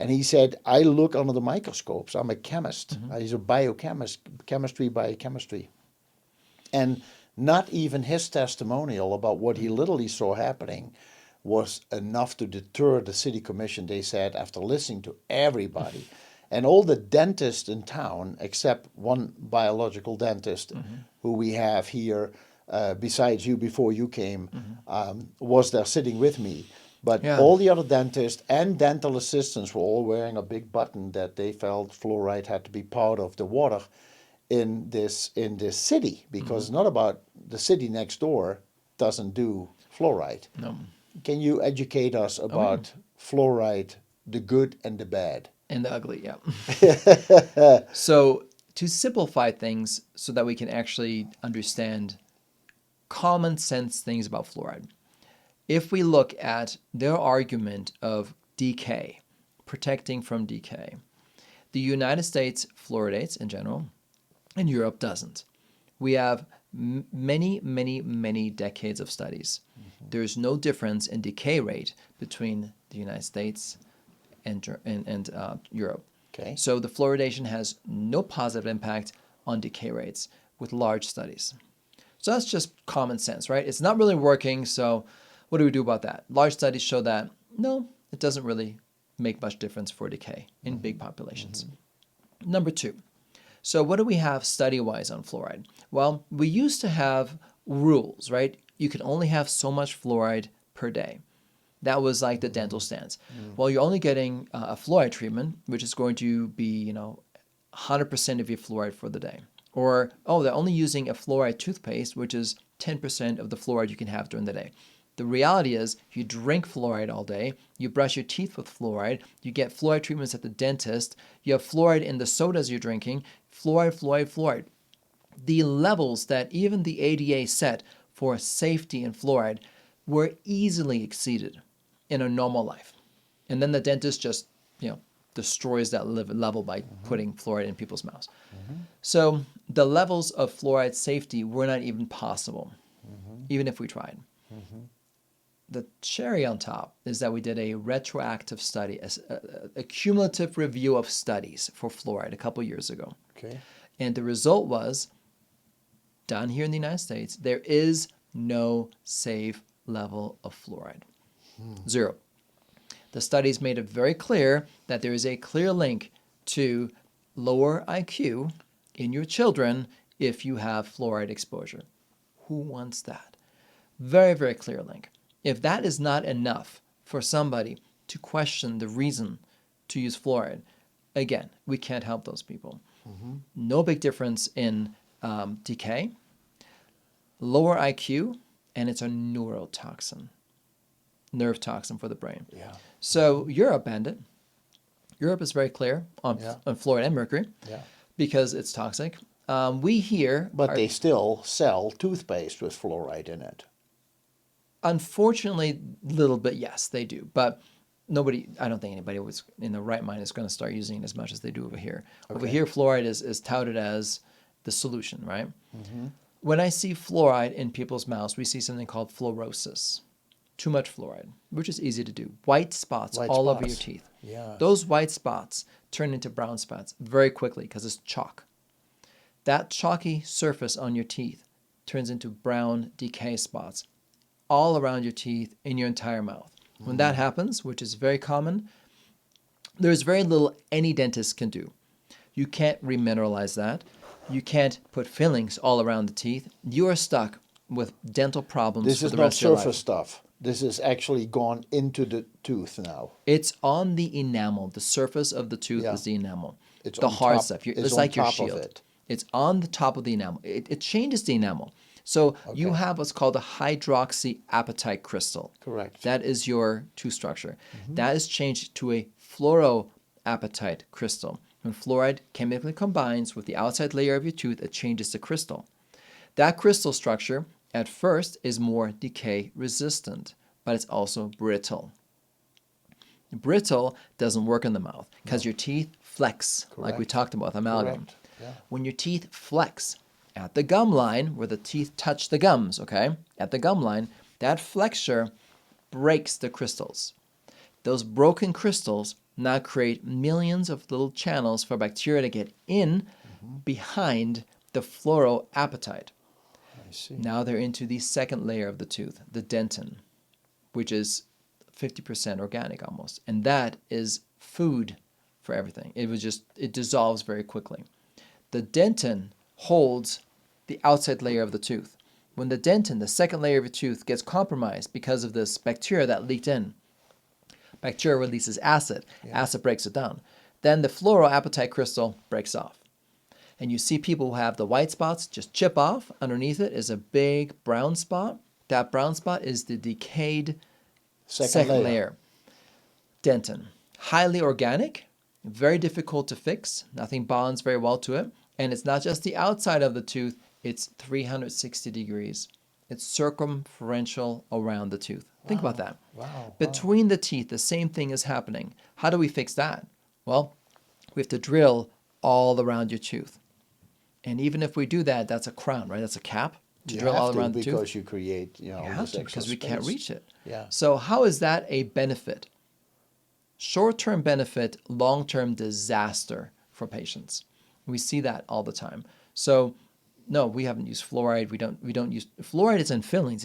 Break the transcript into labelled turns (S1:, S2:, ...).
S1: And he said, I look under the microscopes. I'm a chemist. He's a biochemist, biochemistry. And not even his testimonial about what he literally saw happening was enough to deter the city commission, they said, after listening to everybody. And all the dentists in town, except one biological dentist who we have here, besides you before you came, was there sitting with me. But
S2: Yeah.
S1: all the other dentists and dental assistants were all wearing a big button that they felt fluoride had to be part of the water in this city, because it's not about the city next door doesn't do fluoride.
S2: No.
S1: Can you educate us about fluoride, the good and the bad?
S2: And the ugly, yeah. So to simplify things so that we can actually understand common sense things about fluoride. If we look at their argument of decay, protecting from decay, the United States fluoridates in general, and Europe doesn't. We have many decades of studies. There's no difference in decay rate between the United States and Europe.
S1: Okay.
S2: So the fluoridation has no positive impact on decay rates with large studies. So that's just common sense, right? It's not really working, so what do we do about that? Large studies show that, no, it doesn't really make much difference for decay in big populations. Number two, so what do we have study-wise on fluoride? Well, we used to have rules, right? You can only have so much fluoride per day. That was like the dental stance. Well, you're only getting a fluoride treatment, which is going to be, 100% of your fluoride for the day. Or, they're only using a fluoride toothpaste, which is 10% of the fluoride you can have during the day. The reality is, you drink fluoride all day, you brush your teeth with fluoride, you get fluoride treatments at the dentist, you have fluoride in the sodas you're drinking, fluoride. The levels that even the ADA set for safety in fluoride were easily exceeded in a normal life. And then the dentist just, destroys that level by putting fluoride in people's mouths. So the levels of fluoride safety were not even possible, even if we tried. The cherry on top is that we did a retroactive study, a cumulative review of studies for fluoride a couple years ago.
S1: Okay.
S2: And the result was, down here in the United States, there is no safe level of fluoride. Zero. The studies made it very clear that there is a clear link to lower IQ in your children if you have fluoride exposure. Who wants that? Very clear link. If that is not enough for somebody to question the reason to use fluoride, again, we can't help those people. No big difference in decay, lower IQ, and it's a neurotoxin, nerve toxin for the brain.
S1: Yeah.
S2: So Europe banned it. Europe is very clear on fluoride and mercury because it's toxic. We here...
S1: But they still sell toothpaste with fluoride in it.
S2: Unfortunately, a little bit, yes, they do. But I don't think anybody was in the right mind is going to start using it as much as they do over here. Okay. Over here, fluoride is touted as the solution, right? When I see fluoride in people's mouths, we see something called fluorosis. Too much fluoride, which is easy to do. White spots all over your teeth.
S1: Yeah.
S2: Those white spots turn into brown spots very quickly because it's chalk. That chalky surface on your teeth turns into brown decay spots all around your teeth in your entire mouth. When that happens, which is very common, there's very little any dentist can do. You can't remineralize that. You can't put fillings all around the teeth. You are stuck with dental problems for the rest of your life.
S1: This is not surface stuff. This is actually gone into the tooth now.
S2: It's on the enamel. The surface of the tooth is the enamel.
S1: It's
S2: the
S1: on
S2: hard
S1: top,
S2: stuff.
S1: it's
S2: It's
S1: on
S2: like your
S1: top of
S2: shield.
S1: it.
S2: It's on the top of the enamel. It changes the enamel. So you have what's called a hydroxyapatite crystal.
S1: Correct.
S2: That is your tooth structure. That is changed to a fluoroapatite crystal. When fluoride chemically combines with the outside layer of your tooth, it changes the crystal. That crystal structure, at first, is more decay resistant, but it's also brittle. Brittle doesn't work in the mouth because your teeth flex, like we talked about, amalgam.
S1: Yeah.
S2: When your teeth flex at the gum line, where the teeth touch the gums, at the gum line, that flexure breaks the crystals. Those broken crystals now create millions of little channels for bacteria to get in behind the fluoroapatite.
S1: I see.
S2: Now they're into the second layer of the tooth, the dentin, which is 50% organic almost. And that is food for everything. It dissolves very quickly. The dentin holds the outside layer of the tooth. When the dentin, the second layer of your tooth, gets compromised because of this bacteria that leaked in, bacteria releases acid. Acid breaks it down. Then the fluoroapatite crystal breaks off. And you see people who have the white spots just chip off. Underneath it is a big brown spot. That brown spot is the decayed second layer. Dentin. Highly organic, very difficult to fix. Nothing bonds very well to it. And it's not just the outside of the tooth, it's 360 degrees. It's circumferential around the tooth. Think about that.
S1: Wow.
S2: Between the teeth, the same thing is happening. How do we fix that? Well, we have to drill all around your tooth. And even if we do that, that's a crown, right? That's a cap to
S1: You
S2: drill
S1: have
S2: all
S1: to
S2: around the tooth.
S1: because you create,
S2: You have
S1: this
S2: to
S1: extra
S2: because we can't
S1: space.
S2: reach it.
S1: Yeah.
S2: So how is that a benefit? Short-term benefit, long-term disaster for patients. We see that all the time. So no, we haven't used fluoride. We don't use fluoride is in fillings.